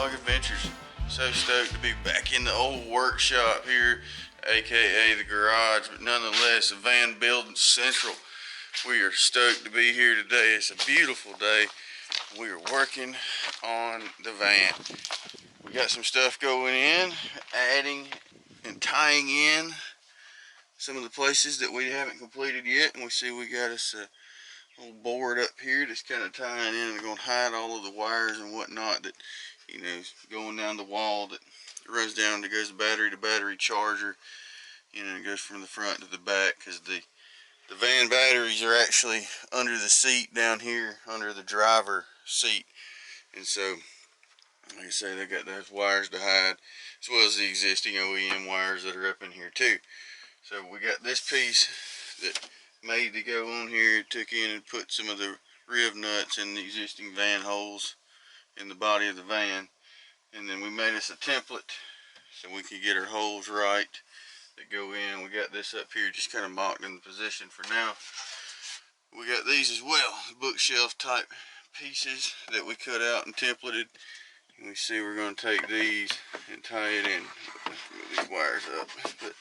Log Adventures. So stoked to be back in the old workshop here, aka the garage, but nonetheless a van building central. We are stoked to be here today. It's a beautiful day. We are working on the van. We got some stuff going in, adding and tying in some of the places that we haven't completed yet, and we see we got us a little board up here that's kind of tying in and going to hide all of the wires and whatnot that, you know, going down the wall that runs down, that goes the battery charger, you know, it goes from the front to the back, because the van batteries are actually under the seat down here, under the driver seat. And so, like I say, they got those wires to hide, as well as the existing OEM wires that are up in here too. So we got this piece that made to go on here. It took in and put some of the rib nuts in the existing van holes in the body of the van, and then we made us a template so we could get our holes right that go in. We got this up here just kind of mocked in the position for now. We got these as well, bookshelf type pieces that we cut out and templated. And we see we're going to take these and tie it in. Let's move these wires up. But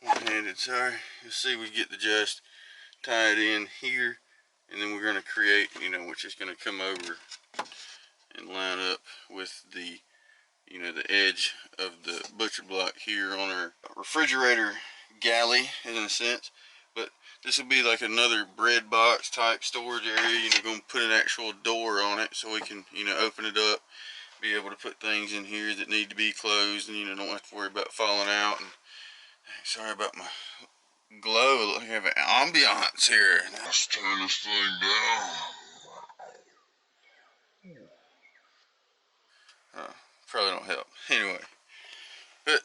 one-handed, sorry. You'll see we get the just tie it in here, and then we're going to create, you know, which is going to come over and line up with the, you know, the edge of the butcher block here on our refrigerator galley, in a sense. But this will be like another bread box type storage area. You know, going to put an actual door on it so we can, you know, open it up, be able to put things in here that need to be closed, and, you know, don't have to worry about falling out. And sorry about my glow. We have an ambiance here. Let's turn this thing down. Probably don't help. Anyway, but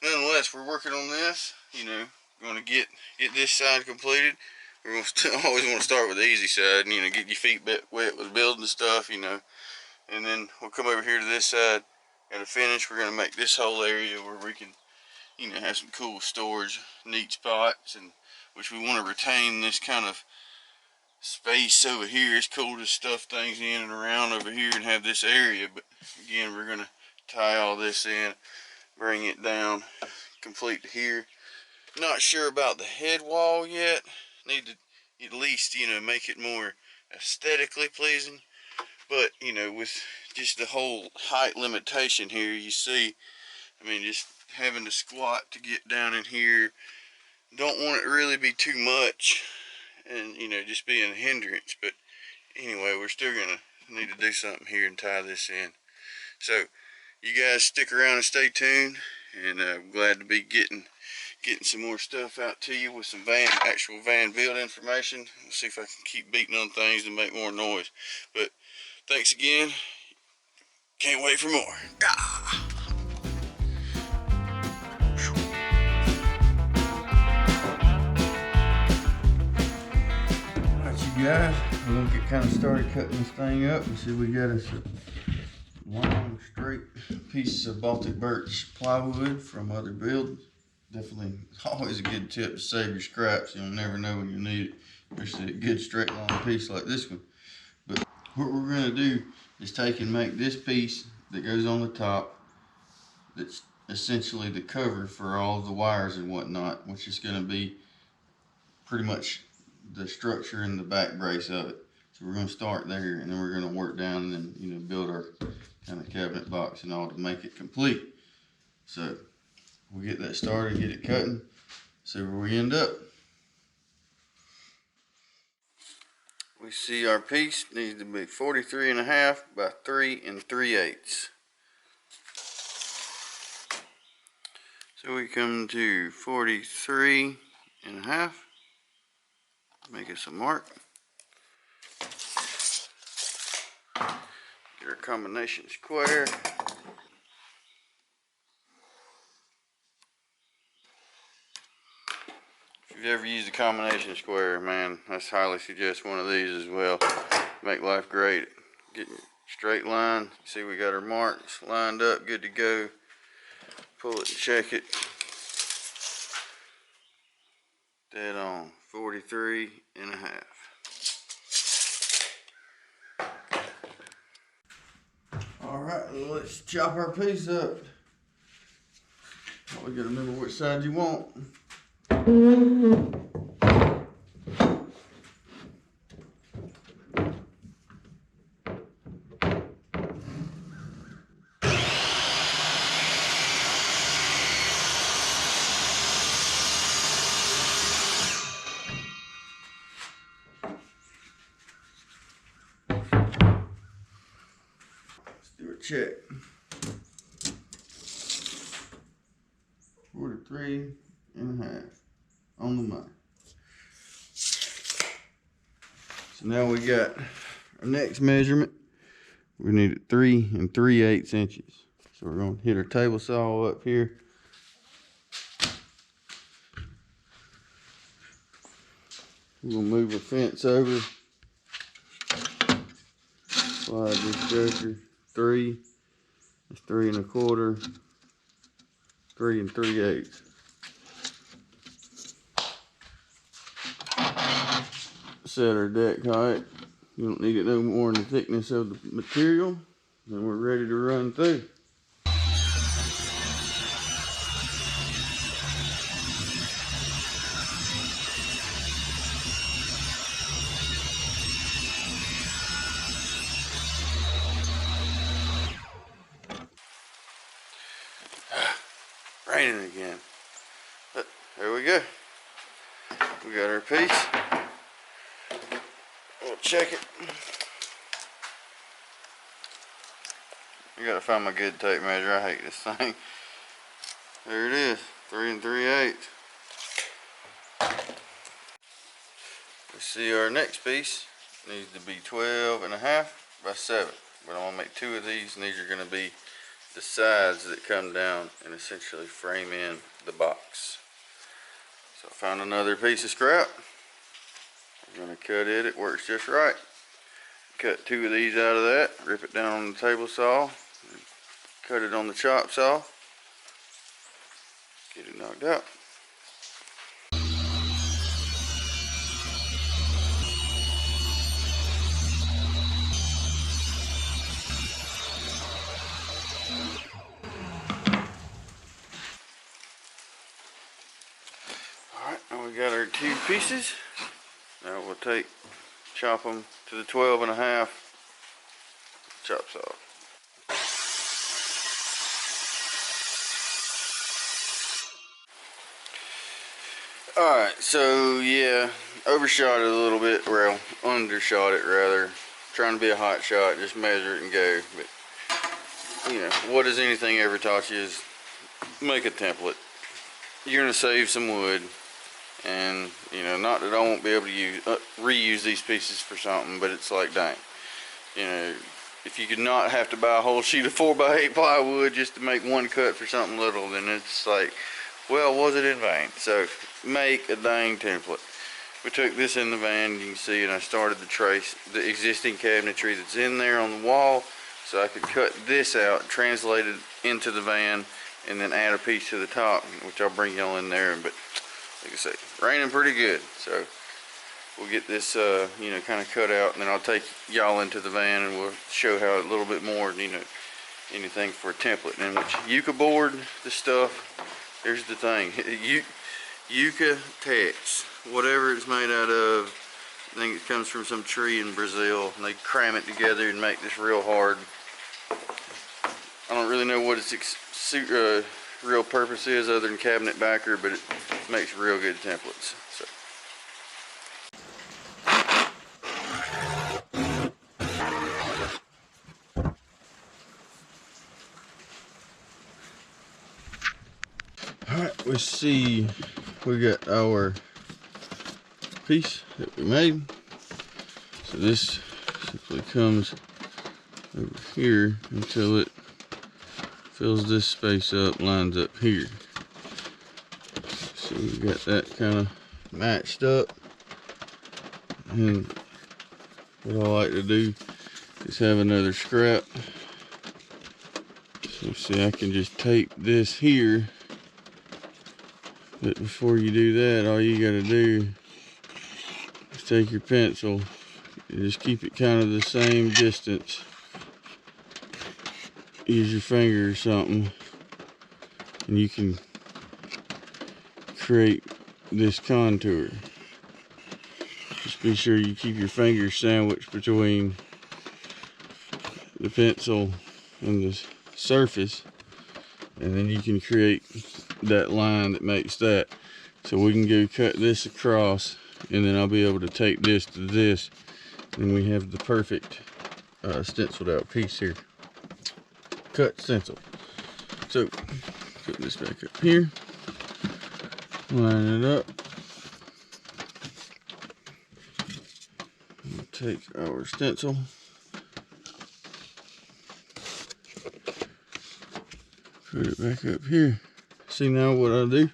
nonetheless, we're working on this. You know, going to get this side completed. We're going to always want to start with the easy side, and, you know, get your feet wet with building stuff, you know. And then we'll come over here to this side. At a finish, we're going to make this whole area where we can, you know, have some cool storage, neat spots, and which we want to retain this kind of space over here. It's cool to stuff things in and around over here and have this area, but again, we're going to tie all this in, bring it down complete to here. Not sure about the head wall yet. Need to at least, you know, make it more aesthetically pleasing. But, you know, with just the whole height limitation here, you see, I mean, just having to squat to get down in here. Don't want it to really be too much and, you know, just be a hindrance. But anyway, we're still going to need to do something here and tie this in. So, you guys stick around and stay tuned, and I'm glad to be getting some more stuff out to you with some actual van build information. We'll see if I can keep beating on things and make more noise. But thanks again. Can't wait for more. Ah! Alright, you guys, we're going to get kind of started cutting this thing up. And see, we got us a long straight pieces of Baltic birch plywood from other builds. Definitely always a good tip to save your scraps. You'll never know when you need it, especially a good straight long piece like this one. But what we're going to do is take and make this piece that goes on the top, that's essentially the cover for all of the wires and whatnot, which is going to be pretty much the structure and the back brace of it. So we're going to start there, and then we're going to work down and then, you know, build our kind of cabinet box and all to make it complete. So we'll get that started, get it cutting, see where we end up. We see our piece needs to be 43.5 by 3 3/8. So we come to 43.5. Make us a mark. Get our combination square. If you've ever used a combination square, man, I highly suggest one of these as well. Make life great. Getting straight line. See, we got our marks lined up, good to go. Pull it and check it. Dead on. 43.5. Alright, let's chop our piece up. We gotta remember which side you want. Let's do a check. 43.5 on the mic. So now we got our next measurement. We need it 3 3/8 inches. So we're gonna hit our table saw up here. We're gonna move our fence over. Slide this joker 3. That's 3 1/4. 3 3/8. Set our deck height. You don't need it no more than the thickness of the material. Then we're ready to run through. Raining again. But there we go. We got our piece. We'll check it. I gotta find my good tape measure. I hate this thing. There it is, 3 3/8. We see our next piece needs to be 12.5 by 7. But I'm gonna make 2 of these, and these are gonna be the sides that come down and essentially frame in the box. So I found another piece of scrap. I'm gonna cut it. It works just right. Cut 2 of these out of that. Rip it down on the table saw. Cut it on the chop saw. Get it knocked out. Alright, now we got our 2 pieces. Now we'll chop them to the 12.5 chop saw. Alright, so yeah, overshot it a little bit, well, undershot it rather. Trying to be a hot shot, just measure it and go. But, you know, what does anything ever taught you is make a template. You're going to save some wood. And, you know, not that I won't be able to reuse these pieces for something, but it's like, dang. You know, if you could not have to buy a whole sheet of 4x8 plywood just to make one cut for something little, then it's like, well, was it in vain? So make a dang template. We took this in the van, you can see, and I started to trace the existing cabinetry that's in there on the wall, so I could cut this out, translate it into the van, and then add a piece to the top, which I'll bring y'all in there. But like I say, raining pretty good, so we'll get this, you know, kind of cut out, and then I'll take y'all into the van and we'll show how a little bit more, you know, anything for a template. And which Yucca board, the stuff, here's the thing, Yucca Tex, whatever it's made out of, I think it comes from some tree in Brazil, and they cram it together and make this real hard. I don't really know what its real purpose is other than cabinet backer, but it makes real good templates. So. Alright, we see we got our piece that we made. So this simply comes over here until it fills this space up, lines up here. So we got that kind of matched up. And what I like to do is have another scrap. So see, I can just tape this here. But before you do that, all you gotta do is take your pencil and just keep it kind of the same distance use your finger or something, and you can create this contour. Just be sure you keep your fingers sandwiched between the pencil and the surface, and then you can create that line that makes that. So we can go cut this across, and then I'll be able to take this to this, and we have the perfect stenciled out piece here. Cut stencil. So put this back up here, line it up, we'll take our stencil, put it back up here. See, now what I'll do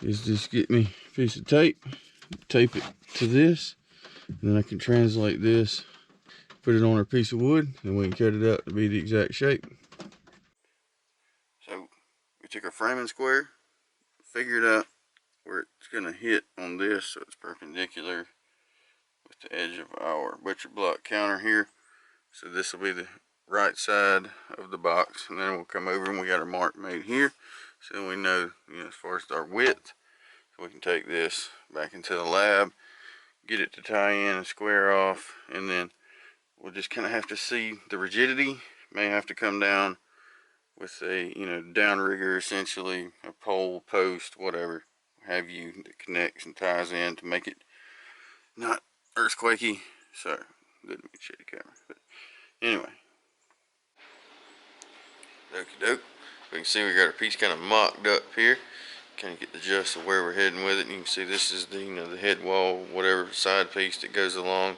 is just get me a piece of tape, tape it to this, and then I can translate this, put it on a piece of wood, and we can cut it out to be the exact shape. So we took our framing square, figured out where it's going to hit on this so it's perpendicular with the edge of our butcher block counter here. So this will be the right side of the box, and then we'll come over and we got our mark made here, so we know, as far as our width. So we can take this back into the lab, get it to tie in and square off, and then we'll just kind of have to see the rigidity. May have to come down with a downrigger, essentially a pole, post, whatever have you, that connects and ties in to make it not earthquakey. So didn't get shady camera, but anyway, okie doke. We can see we got our piece kind of mocked up here. Kind of get the gist of where we're heading with it. And you can see this is the the head wall, whatever side piece that goes along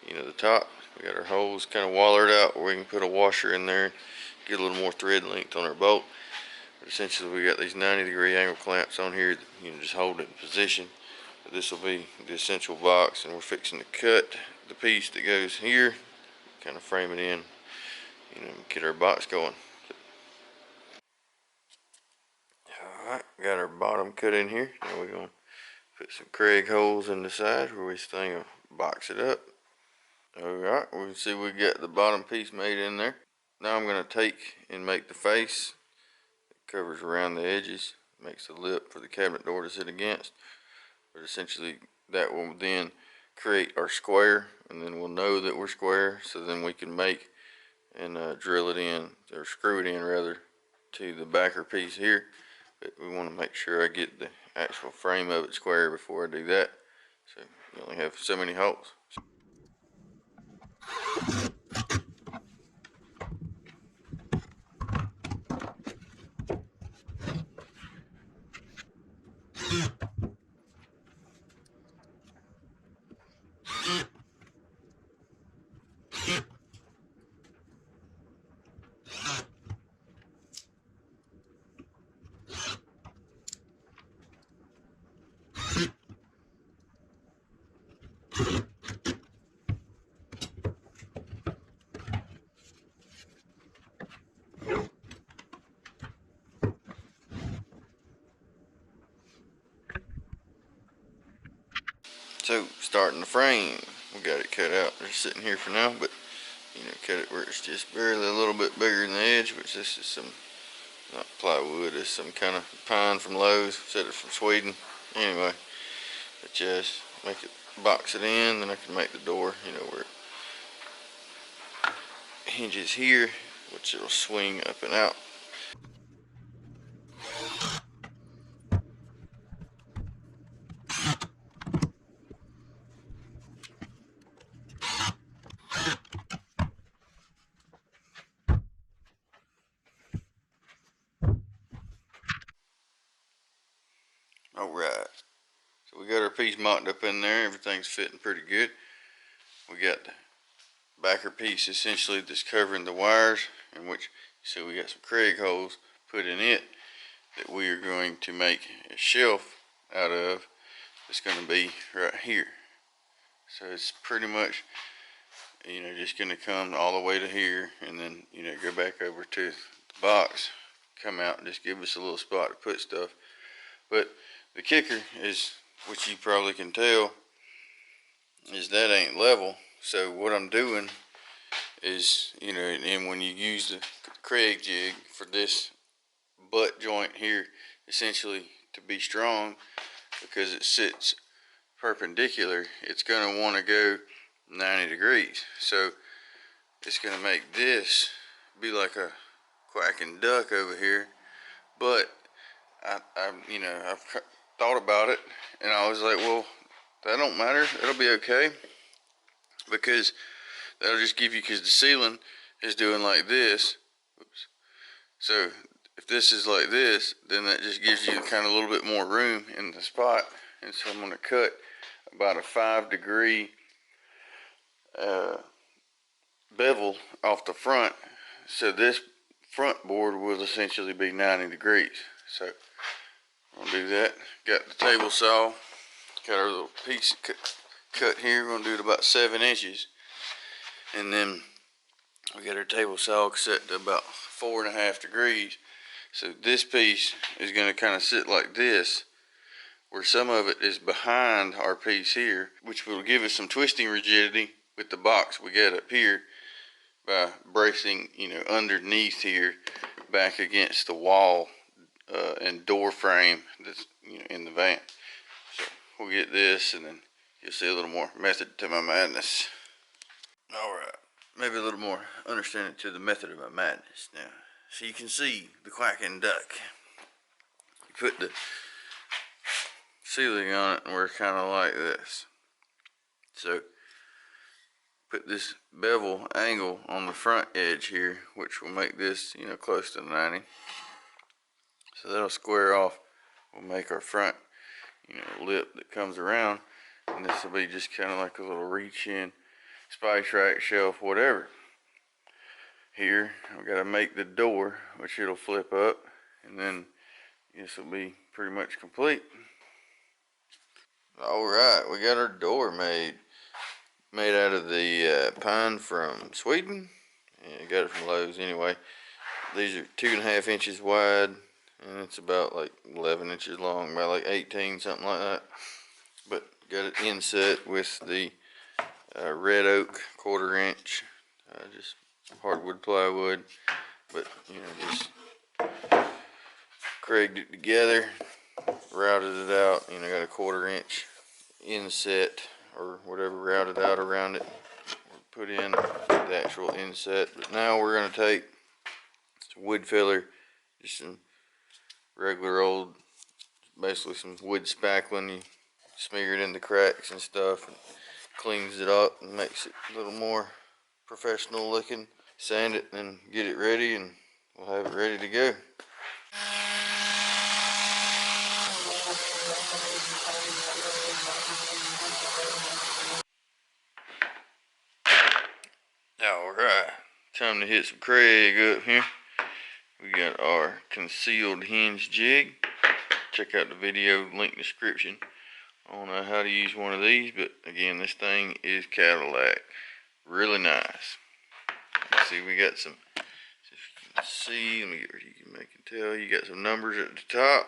the top. We got our holes kind of wallered out where we can put a washer in there, get a little more thread length on our bolt. But essentially we got these 90-degree angle clamps on here that just hold it in position. But this will be the essential box, and we're fixing to cut the piece that goes here, kind of frame it in, get our box going. Alright, got our bottom cut in here. Now we're going to put some Craig holes in the side where we thing will box it up. Alright, we can see we got the bottom piece made in there. Now I'm going to take and make the face. It covers around the edges, makes the lip for the cabinet door to sit against. But essentially that will then create our square, and then we'll know that we're square, so then we can make and drill it in, or screw it in rather, to the backer piece here. But we want to make sure I get the actual frame of it square before I do that. So you only have so many holes. So starting the frame, we got it cut out. They're sitting here for now, but cut it where it's just barely a little bit bigger than the edge, which this is some, not plywood, it's some kind of pine from Lowe's, said it from Sweden. Anyway, but just make it, box it in, then I can make the door, where it hinges here, which it'll swing up and out. Alright, so we got our piece mocked up in there, everything's fitting pretty good. We got the backer piece essentially that's covering the wires, in which you see we got some Craig holes put in it that we are going to make a shelf out of. It's going to be right here. So it's pretty much just going to come all the way to here, and then go back over to the box, come out and just give us a little spot to put stuff. But the kicker is, which you probably can tell, is that ain't level. So what I'm doing is, you know, and when you use the Craig jig for this butt joint here, essentially to be strong, because it sits perpendicular, it's going to want to go 90 degrees. So it's going to make this be like a quacking duck over here. But I've thought about it, and I was like, well, that don't matter. It'll be okay, because that'll just give you, because the ceiling is doing like this. Oops. So if this is like this, then that just gives you kind of a little bit more room in the spot. And so I'm going to cut about a 5-degree bevel off the front. So this front board will essentially be 90 degrees. So I'm going to do that. Got the table saw. Got our little piece cut here. We're going to do it about 7 inches. And then we got our table saw set to about 4.5 degrees. So this piece is going to kind of sit like this, where some of it is behind our piece here, which will give us some twisting rigidity with the box we got up here by bracing, you know, underneath here back against the wall and door frame that's, you know, in the van. So we'll get this, and then you'll see a little more method to my madness. All right, maybe a little more understanding to the method of my madness now. So you can see the quacking duck. You put the ceiling on it, and we're kind of like this. So put this bevel angle on the front edge here, which will make this, you know, close to 90. So that'll square off. We'll make our front, you know, lip that comes around, and this will be just kind of like a little reach in spice rack, shelf, whatever. Here I've got to make the door, which it'll flip up, and then this will be pretty much complete. All right, we got our door made out of the pine from Sweden. Yeah, got it from Lowe's anyway. These are 2.5 inches wide, and it's about like 11 inches long, about like 18, something like that. But got it inset with the red oak 1/4 inch, just hardwood plywood. But you know, just cragged it together, routed it out. You know, got a 1/4 inch inset or whatever routed out around it. Put in the actual inset. But now we're going to take some wood filler, just some regular old, basically some wood spackling. You smear it in the cracks and stuff, and cleans it up and makes it a little more professional looking. Sand it and get it ready, and we'll have it ready to go. Alright, time to hit some Craig up here. We got our concealed hinge jig. Check out the video, link description on how to use one of these. But again, this thing is Cadillac. Really nice. Let's see, we got some, if you can see, let me get where you can tell, you got some numbers at the top.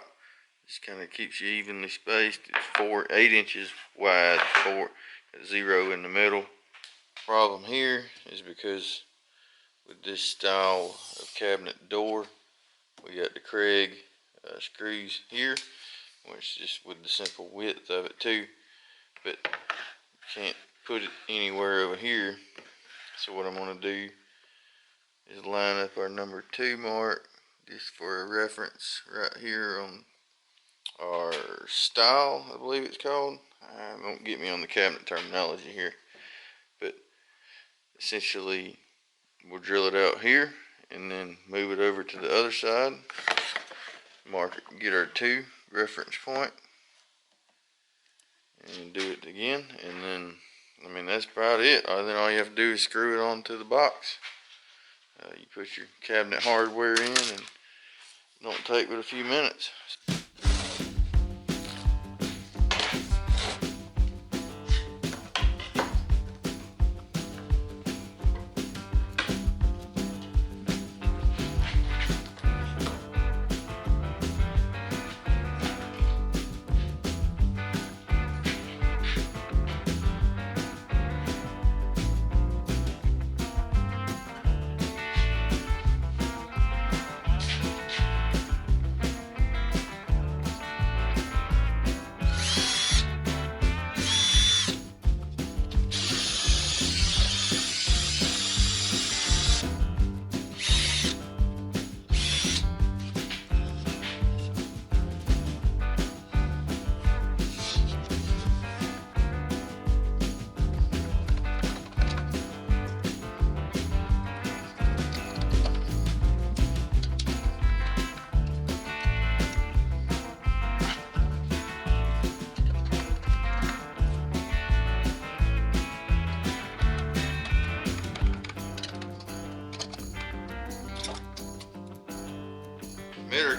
Just kind of keeps you evenly spaced. It's 8 inches wide, 0 in the middle. Problem here is because with this style of cabinet door, we got the Craig screws here, which just with the simple width of it too, but can't put it anywhere over here. So what I'm going to do is line up our number 2 mark, just for a reference, right here on our style, I believe it's called. Don't get me on the cabinet terminology here, but essentially we'll drill it out here and then move it over to the other side, mark it, get our 2 reference point, and do it again. And then, I mean, that's about it. Then all you have to do is screw it onto the box. You put your cabinet hardware in, and it don't take but a few minutes.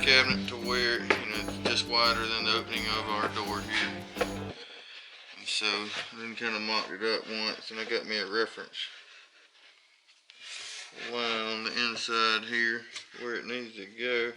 cabinet to where, it's just wider than the opening of our door here. And so I then kind of mocked it up once, and I got me a reference line on the inside here where it needs to go.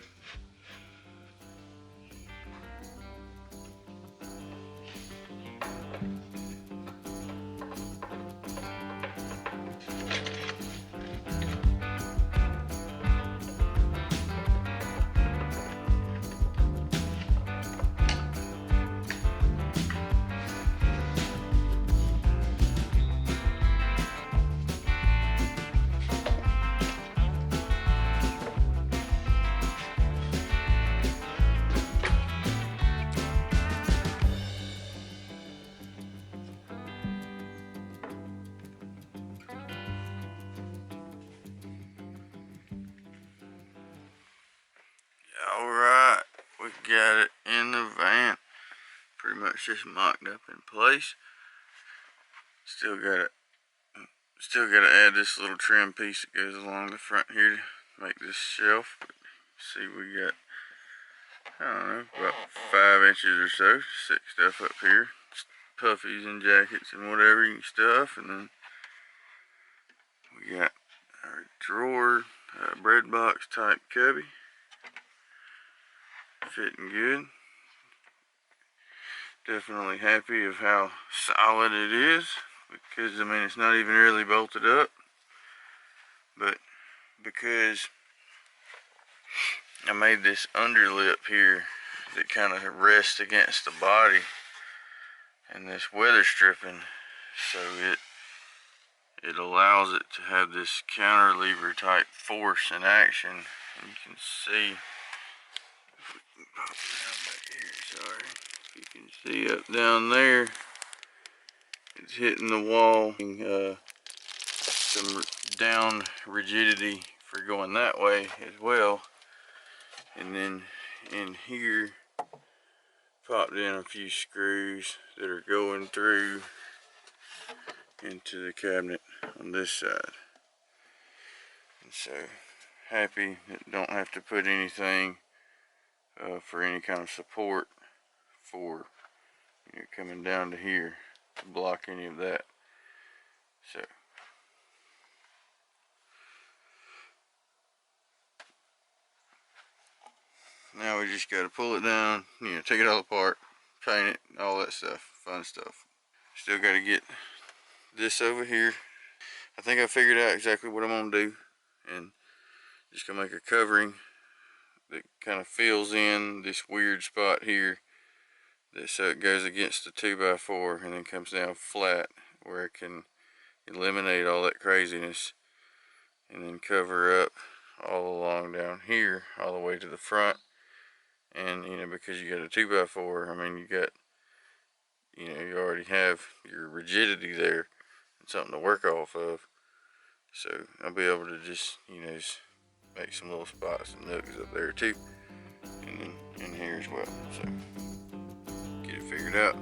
Alright, we got it in the van. Pretty much just mocked up in place. Still gotta add this little trim piece that goes along the front here to make this shelf. But see, we got, I don't know, about 5 inches or so. Stick stuff up here. Puffies and jackets and whatever you can stuff. And then we got our drawer, bread box type cubby. Fitting good. Definitely happy of how solid it is, because I mean it's not even really bolted up, but because I made this underlip here that kind of rests against the body and this weather stripping, so it allows it to have this counterlever type force and action. And you can see, if we can pop it down back here, sorry. You can see up down there, it's hitting the wall. Some down rigidity for going that way as well. And then in here, popped in a few screws that are going through into the cabinet on this side. And so happy that don't have to put anything for any kind of support for coming down to here to block any of that. So now we just got to pull it down, take it all apart, paint it, all that stuff, fun stuff. Still got to get this over here. I think I figured out exactly what I'm gonna do, and just gonna make a covering that kind of fills in this weird spot here, so it goes against the 2x4 and then comes down flat, where it can eliminate all that craziness, and then cover up all along down here all the way to the front. And because you got a 2x4, I mean you already have your rigidity there and something to work off of. So I'll be able to just just make some little spots and nooks up there too, and then in here as well. So get it figured out.